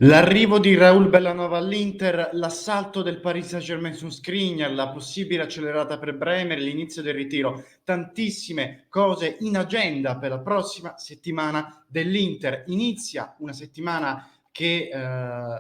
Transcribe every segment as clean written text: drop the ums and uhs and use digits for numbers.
L'arrivo di Raul Bellanova all'Inter, l'assalto del Paris Saint-Germain su Skriniar, la possibile accelerata per Bremer, l'inizio del ritiro, tantissime cose in agenda per la prossima settimana dell'Inter. Inizia una settimana che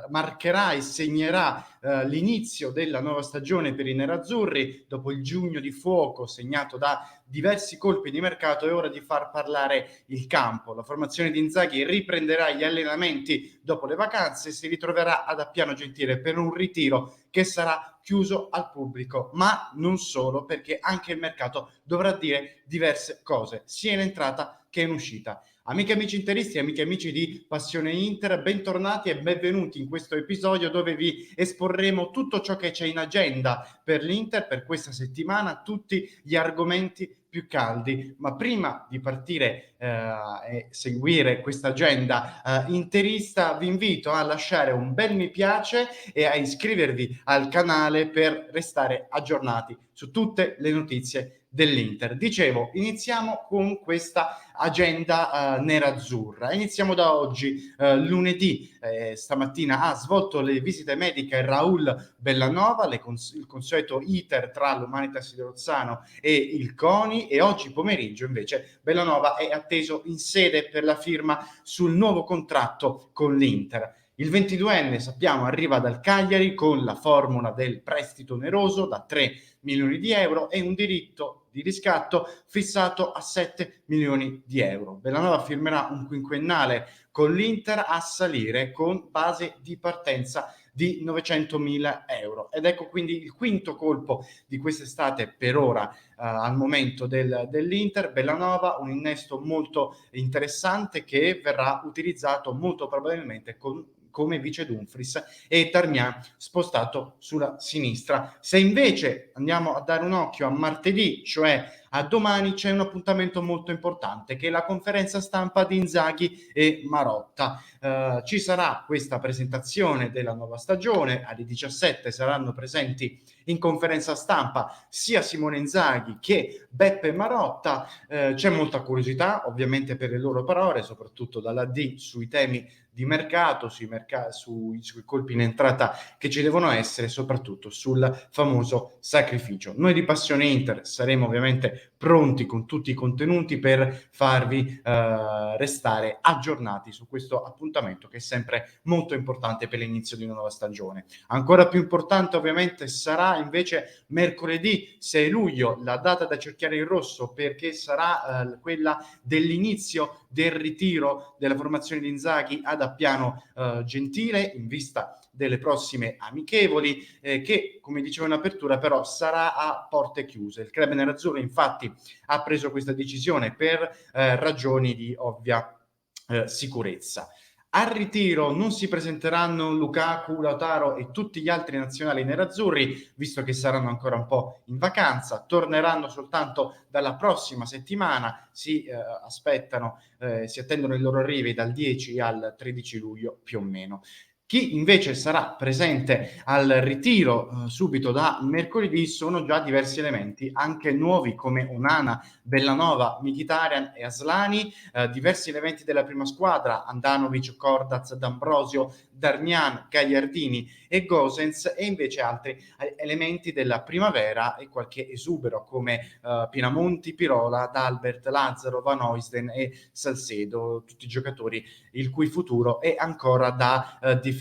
marcherà e segnerà l'inizio della nuova stagione per i nerazzurri. Dopo il giugno di fuoco segnato da diversi colpi di mercato, è ora di far parlare il campo. La formazione di Inzaghi riprenderà gli allenamenti dopo le vacanze e si ritroverà ad Appiano Gentile per un ritiro che sarà chiuso al pubblico, ma non solo, perché anche il mercato dovrà dire diverse cose, sia in entrata che in uscita. Amiche e amici interisti, amiche e amici di Passione Inter, bentornati e benvenuti in questo episodio dove vi esporremo tutto ciò che c'è in agenda per l'Inter per questa settimana, tutti gli argomenti più caldi. Ma prima di partire e seguire questa agenda interista, vi invito a lasciare un bel mi piace e a iscrivervi al canale per restare aggiornati su tutte le notizie dell'Inter. Dicevo, iniziamo con questa agenda nerazzurra. Iniziamo da oggi, lunedì. Stamattina ha svolto le visite mediche Raul Bellanova, il consueto iter tra l'Umanitas di Rozzano e il CONI, e oggi pomeriggio invece Bellanova è atteso in sede per la firma sul nuovo contratto con l'Inter. Il 22enne, sappiamo, arriva dal Cagliari con la formula del prestito oneroso da 3 milioni di euro e un diritto di riscatto fissato a 7 milioni di euro. Bellanova firmerà un quinquennale con l'Inter a salire con base di partenza di 900.000 euro. Ed ecco quindi il quinto colpo di quest'estate per ora al momento dell'Inter. Bellanova, un innesto molto interessante che verrà utilizzato molto probabilmente come vice Dumfries, e Darmian spostato sulla sinistra. Se invece andiamo a dare un occhio a martedì, cioè a domani, c'è un appuntamento molto importante che è la conferenza stampa di Inzaghi e Marotta. Ci sarà questa presentazione della nuova stagione, alle 17 saranno presenti in conferenza stampa sia Simone Inzaghi che Beppe Marotta. C'è molta curiosità ovviamente per le loro parole, soprattutto dalla D, sui temi di mercato, sui colpi in entrata che ci devono essere, soprattutto sul famoso sacrificio. Noi di Passione Inter saremo ovviamente pronti con tutti i contenuti per farvi restare aggiornati su questo appuntamento che è sempre molto importante per l'inizio di una nuova stagione. Ancora più importante ovviamente sarà invece mercoledì 6 luglio, la data da cerchiare in rosso, perché sarà quella dell'inizio del ritiro della formazione di Inzaghi ad Appiano Gentile in vista delle prossime amichevoli, che, come dicevo in apertura, però sarà a porte chiuse. Il club nerazzurro infatti ha preso questa decisione per ragioni di ovvia sicurezza. Al ritiro non si presenteranno Lukaku, Lautaro e tutti gli altri nazionali nerazzurri, visto che saranno ancora un po' in vacanza. Torneranno soltanto dalla prossima settimana. Si attendono i loro arrivi dal 10 al 13 luglio più o meno. Chi invece sarà presente al ritiro subito da mercoledì sono già diversi elementi, anche nuovi come Onana, Bellanova, Mkhitaryan e Aslani, diversi elementi della prima squadra, Andanovic, Cordaz, D'Ambrosio, Darmian, Gagliardini e Gosens, e invece altri elementi della primavera e qualche esubero come Pinamonti, Pirola, D'Albert, Lazzaro, Van Oysden e Salcedo, tutti giocatori il cui futuro è ancora da definire.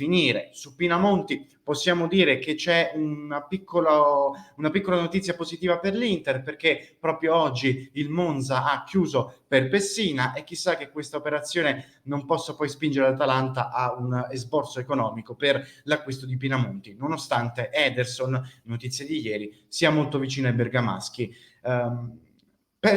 Su Pinamonti possiamo dire che c'è una piccola notizia positiva per l'Inter, perché proprio oggi il Monza ha chiuso per Pessina e chissà che questa operazione non possa poi spingere l'Atalanta a un esborso economico per l'acquisto di Pinamonti, nonostante Ederson, notizie di ieri, sia molto vicino ai bergamaschi.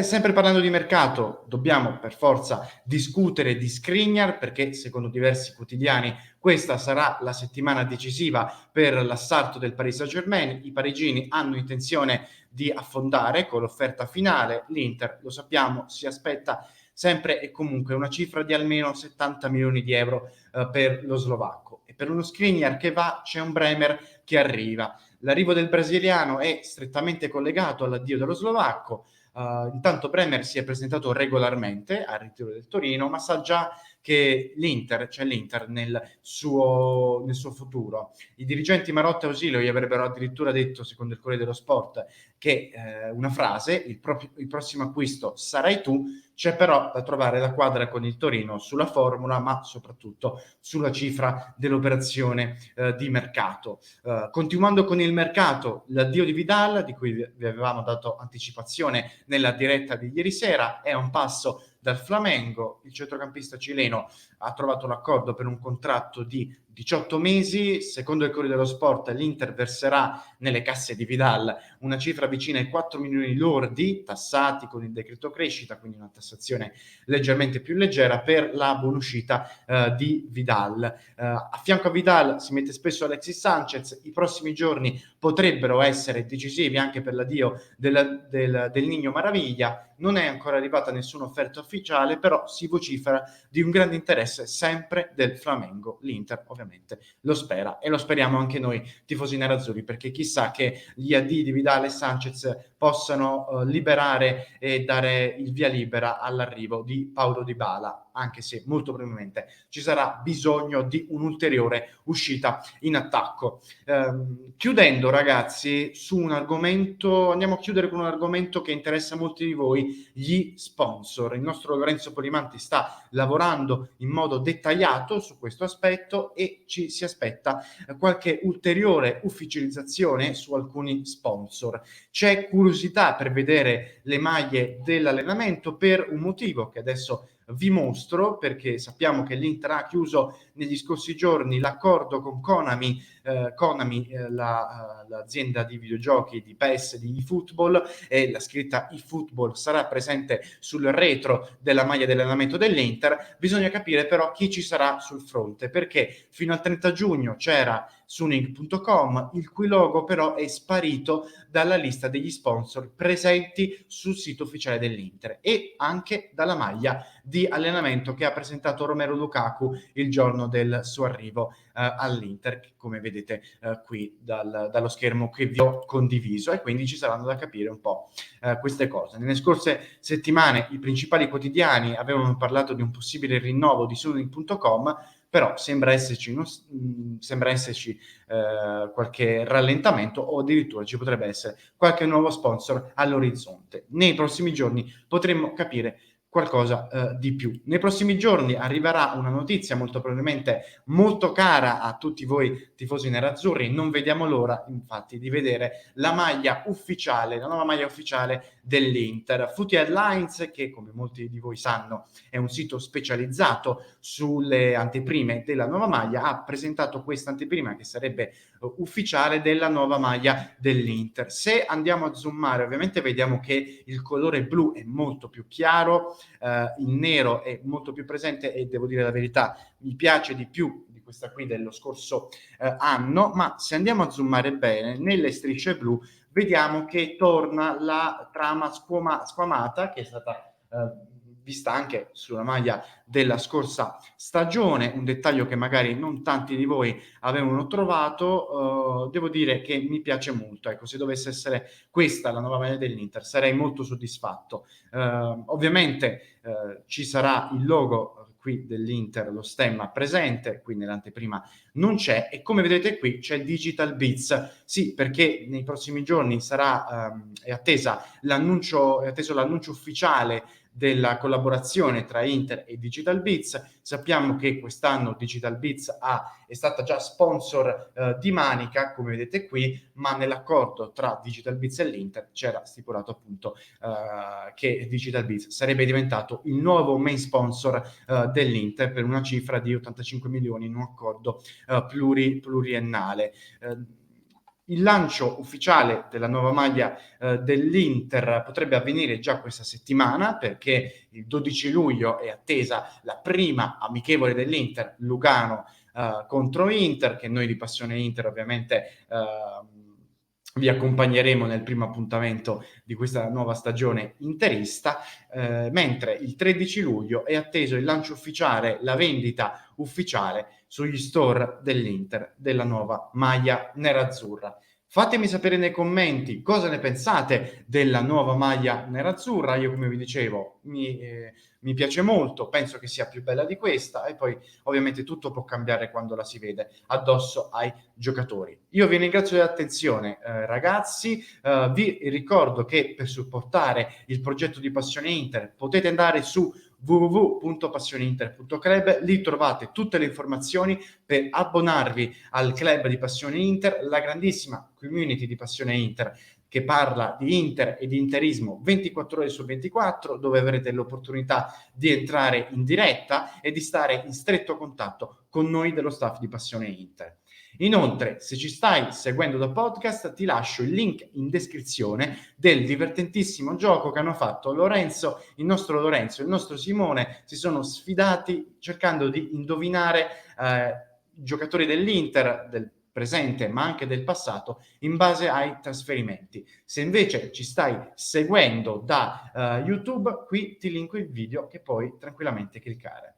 Sempre parlando di mercato, dobbiamo per forza discutere di Skriniar, perché secondo diversi quotidiani questa sarà la settimana decisiva per l'assalto del Paris Saint-Germain. I parigini hanno intenzione di affondare con l'offerta finale. L'Inter, lo sappiamo, si aspetta sempre e comunque una cifra di almeno 70 milioni di euro per lo slovacco. E per uno Skriniar che va, c'è un Bremer che arriva. L'arrivo del brasiliano è strettamente collegato all'addio dello slovacco. Intanto Bremer si è presentato regolarmente al ritiro del Torino, ma sa già che l'Inter nel suo futuro. I dirigenti Marotta e Ausilio gli avrebbero addirittura detto, secondo il Corriere dello Sport, che una frase, il prossimo acquisto sarai tu. C'è però da trovare la quadra con il Torino sulla formula, ma soprattutto sulla cifra dell'operazione di mercato. Continuando con il mercato, l'addio di Vidal, di cui vi avevamo dato anticipazione nella diretta di ieri sera, è a un passo dal Flamengo. Il centrocampista cileno ha trovato l'accordo per un contratto di 18 mesi. Secondo il Corriere dello Sport, l'Inter verserà nelle casse di Vidal una cifra vicina ai 4 milioni lordi, tassati con il decreto crescita, quindi una tassazione leggermente più leggera per la buonuscita di Vidal. A fianco a Vidal si mette spesso Alexis Sanchez. I prossimi giorni potrebbero essere decisivi anche per l'addio del Niño Maraviglia. Non è ancora arrivata nessuna offerta ufficiale, però si vocifera di un grande interesse sempre del Flamengo. L'Inter ovviamente lo spera e lo speriamo anche noi tifosi nerazzurri, perché chissà che gli addii di Vidal e Sanchez possano liberare e dare il via libera all'arrivo di Paulo Dybala, anche se molto probabilmente ci sarà bisogno di un'ulteriore uscita in attacco. Chiudendo, ragazzi, su un argomento, andiamo a chiudere con un argomento che interessa molti di voi: gli sponsor. Il nostro Lorenzo Polimanti sta lavorando in modo dettagliato su questo aspetto e ci si aspetta qualche ulteriore ufficializzazione su alcuni sponsor. C'è curiosità per vedere le maglie dell'allenamento per un motivo che adesso vi mostro, perché sappiamo che l'Inter ha chiuso negli scorsi giorni l'accordo con Konami, l'azienda di videogiochi di PES, di eFootball, e la scritta eFootball sarà presente sul retro della maglia dell'allenamento dell'Inter. Bisogna capire però chi ci sarà sul fronte, perché fino al 30 giugno c'era Suning.com, il cui logo però è sparito dalla lista degli sponsor presenti sul sito ufficiale dell'Inter e anche dalla maglia di allenamento che ha presentato Romelu Lukaku il giorno del suo arrivo all'Inter, come vedete qui dallo schermo che vi ho condiviso, e quindi ci saranno da capire un po' queste cose. Nelle scorse settimane i principali quotidiani avevano parlato di un possibile rinnovo di Suning.com, però sembra esserci qualche rallentamento, o addirittura ci potrebbe essere qualche nuovo sponsor all'orizzonte. Nei prossimi giorni potremmo capire qualcosa di più. Nei prossimi giorni arriverà una notizia molto probabilmente molto cara a tutti voi tifosi nerazzurri. Non vediamo l'ora, infatti, di vedere la maglia ufficiale, la nuova maglia ufficiale dell'Inter. Footy Headlines, che come molti di voi sanno è un sito specializzato sulle anteprime della nuova maglia, ha presentato questa anteprima che sarebbe ufficiale della nuova maglia dell'Inter. Se andiamo a zoomare, ovviamente vediamo che il colore blu è molto più chiaro, il nero è molto più presente e devo dire la verità, mi piace di più di questa qui dello scorso anno, ma se andiamo a zoomare bene, nelle strisce blu vediamo che torna la trama squamata che è stata vista anche sulla maglia della scorsa stagione, un dettaglio che magari non tanti di voi avevano trovato. Devo dire che mi piace molto, ecco, se dovesse essere questa la nuova maglia dell'Inter sarei molto soddisfatto. Ovviamente ci sarà il logo qui dell'Inter, lo stemma presente, qui nell'anteprima non c'è, e come vedete qui c'è Digital Beats, sì, perché nei prossimi giorni è atteso l'annuncio ufficiale della collaborazione tra Inter e Digital Beats. Sappiamo che quest'anno Digital Beats è stata già sponsor di Manica, come vedete qui, ma nell'accordo tra Digital Beats e l'Inter c'era stipulato appunto che Digital Beats sarebbe diventato il nuovo main sponsor dell'Inter per una cifra di 85 milioni in un accordo pluriennale. Il lancio ufficiale della nuova maglia dell'Inter potrebbe avvenire già questa settimana, perché il 12 luglio è attesa la prima amichevole dell'Inter, Lugano contro Inter, che noi di Passione Inter ovviamente vi accompagneremo nel primo appuntamento di questa nuova stagione interista, mentre il 13 luglio è atteso il lancio ufficiale, la vendita ufficiale sugli store dell'Inter della nuova maglia nerazzurra. Fatemi sapere nei commenti cosa ne pensate della nuova maglia nerazzurra. Io, come vi dicevo, mi piace molto, penso che sia più bella di questa, e poi ovviamente tutto può cambiare quando la si vede addosso ai giocatori. Io vi ringrazio dell'attenzione, ragazzi. Vi ricordo che per supportare il progetto di Passione Inter potete andare su www.passioneinter.club, lì trovate tutte le informazioni per abbonarvi al club di Passione Inter, la grandissima community di Passione Inter che parla di Inter e di interismo 24 ore su 24, dove avrete l'opportunità di entrare in diretta e di stare in stretto contatto con noi dello staff di Passione Inter. Inoltre, se ci stai seguendo da podcast, ti lascio il link in descrizione del divertentissimo gioco che hanno fatto Lorenzo, il nostro Simone, si sono sfidati cercando di indovinare i giocatori dell'Inter, del presente ma anche del passato, in base ai trasferimenti. Se invece ci stai seguendo da YouTube, qui ti linko il video che puoi tranquillamente cliccare.